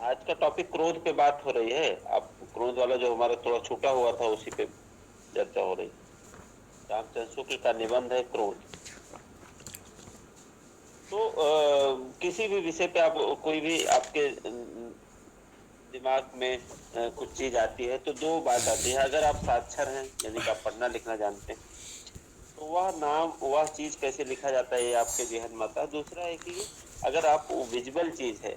आज का टॉपिक क्रोध पे बात हो रही है। आप क्रोध वाला जो हमारा थोड़ा छूटा हुआ था उसी पे चर्चा हो रही। रामचंद्र शुक्ल का निबंध है क्रोध। तो किसी भी विषय पे आप कोई भी आपके दिमाग में कुछ चीज आती है तो दो बात आती है। अगर आप साक्षर हैं यानी कि आप पढ़ना लिखना जानते हैं तो वह नाम वह चीज कैसे लिखा जाता है ये आपके जेहन में आता है। दूसरा है कि अगर आप विजुअल चीज है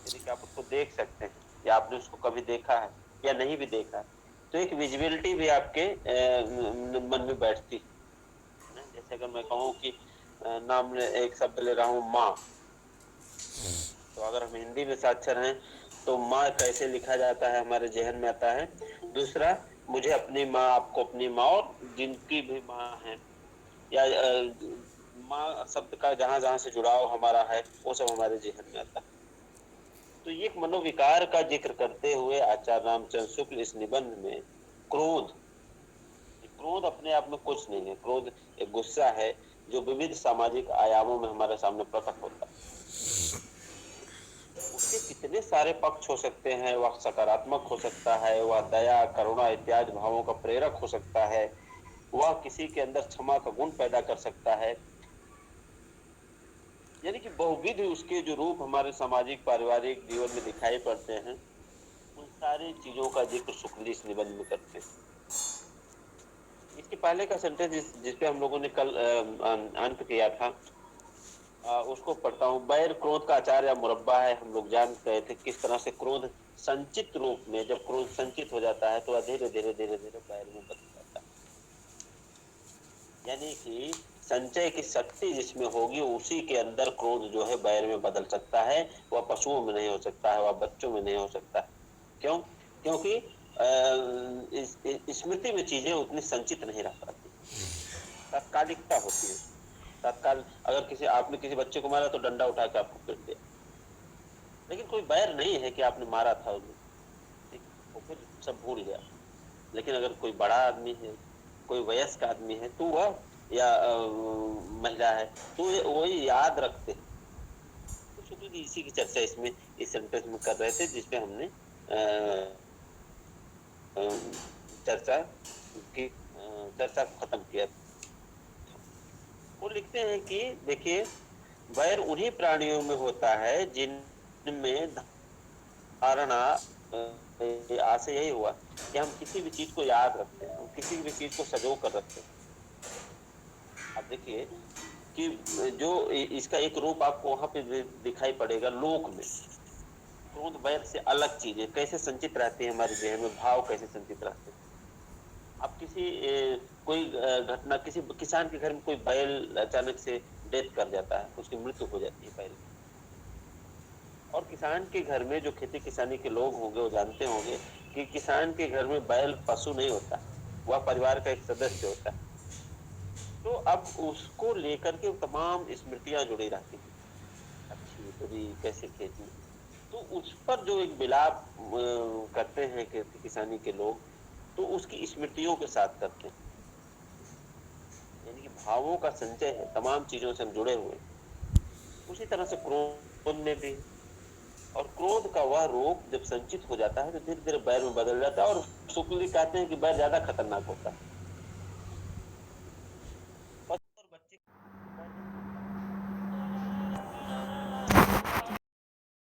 यानी कि आप उसको देख सकते हैं या आपने उसको कभी देखा है या नहीं भी देखा है तो एक विजिबिलिटी भी आपके मन में बैठती है। जैसे अगर मैं कहूँ कि नाम एक शब्द ले रहा हूँ माँ, तो अगर हम हिंदी में साक्षर हैं तो माँ कैसे लिखा जाता है हमारे जहन में आता है। दूसरा, मुझे अपनी माँ, आपको अपनी माँ और जिनकी भी माँ है या माँ शब्द का जहां जहां से जुड़ाव हमारा है वो सब हमारे जहन में आता है। तो ये एक मनोविकार का जिक्र करते हुए आचार्य रामचंद्र शुक्ल इस निबंध में क्रोध, क्रोध अपने आप में कुछ नहीं है। क्रोध एक गुस्सा है जो विविध सामाजिक आयामों में हमारे सामने प्रकट होता है। उसके कितने सारे पक्ष हो सकते हैं। वह सकारात्मक हो सकता है, वह दया करुणा इत्यादि भावों का प्रेरक हो सकता है, वह किसी के अंदर क्षमा का गुण पैदा कर सकता है। यानी कि बहुविध उसके जो रूप हमारे सामाजिक पारिवारिक जीवन में दिखाई पड़ते हैं उन सारी चीजों का जिक्र शुक्ल इस निबंध में करते हैं। इसके पहले का सेंटेंस जिसपे हम लोगों ने कल अंत किया था उसको पढ़ता हूँ। बैर क्रोध का आचार या मुरब्बा है। हम लोग जान गए थे किस तरह से क्रोध संचित रूप में, जब क्रोध संचित हो जाता है तो धीरे धीरे धीरे धीरे बैर में बदल जाता है। यानी कि संचय की शक्ति जिसमें होगी उसी के अंदर क्रोध जो है बैर में बदल सकता है। वह पशुओं में नहीं हो सकता है, वह बच्चों में नहीं हो सकता। क्यों? क्योंकि स्मृति में चीजें उतनी संचित नहीं रह पाती, तात्कालिकता होती है। तत्काल अगर किसी आपने किसी बच्चे को मारा तो डंडा उठा के आपको पीट दिया, लेकिन कोई बैर नहीं है कि आपने मारा था उन्हें, ठीक, वो फिर सब भूल गया। लेकिन अगर कोई बड़ा आदमी है, कोई वयस्क आदमी है तो वह या महिला है तो वही याद रखते हैं। तो शुक्ल जी इसी की चर्चा इसमें इस सेंटेंस में कर रहे थे जिसपे हमने चर्चा की चर्चा को खत्म किया। वो लिखते हैं कि देखिए, वैर उन्हीं प्राणियों में होता है जिनमें धारणा आशय यही हुआ कि हम किसी भी चीज को याद रखते हैं, हम किसी भी चीज को सजो कर रखते हैं। अब देखिए कि जो इसका एक रूप आपको वहां पे दिखाई पड़ेगा लोक में। क्रोध वैर से अलग चीज है, कैसे संचित रहती है हमारे जहन में, भाव कैसे संचित रहते हैं। अब किसी कोई घटना, किसी किसान के घर में कोई बैल अचानक से डेथ कर जाता है, उसकी मृत्यु हो जाती है बैल। और किसान के घर में जो खेती किसानी के लोग होंगे वो जानते होंगे कि किसान के घर में बैल पशु नहीं होता, वह परिवार का एक सदस्य होता है। तो अब उसको लेकर के तमाम स्मृतियां जुड़ी रहती हैं, अच्छी बुरी कैसे खेती। तो उस पर जो एक विलाप करते हैं खेती किसानी के लोग, तो उसकी स्मृतियों के साथ करते हैं। यानी कि भावों का संचय है, तमाम चीजों से हम जुड़े हुए। उसी तरह से क्रोध में भी, और क्रोध का वह रूप जब संचित हो जाता है तो धीरे धीरे बैर में बदल जाता है। और शुक्ल कहते हैं कि बैर ज्यादा खतरनाक होता है।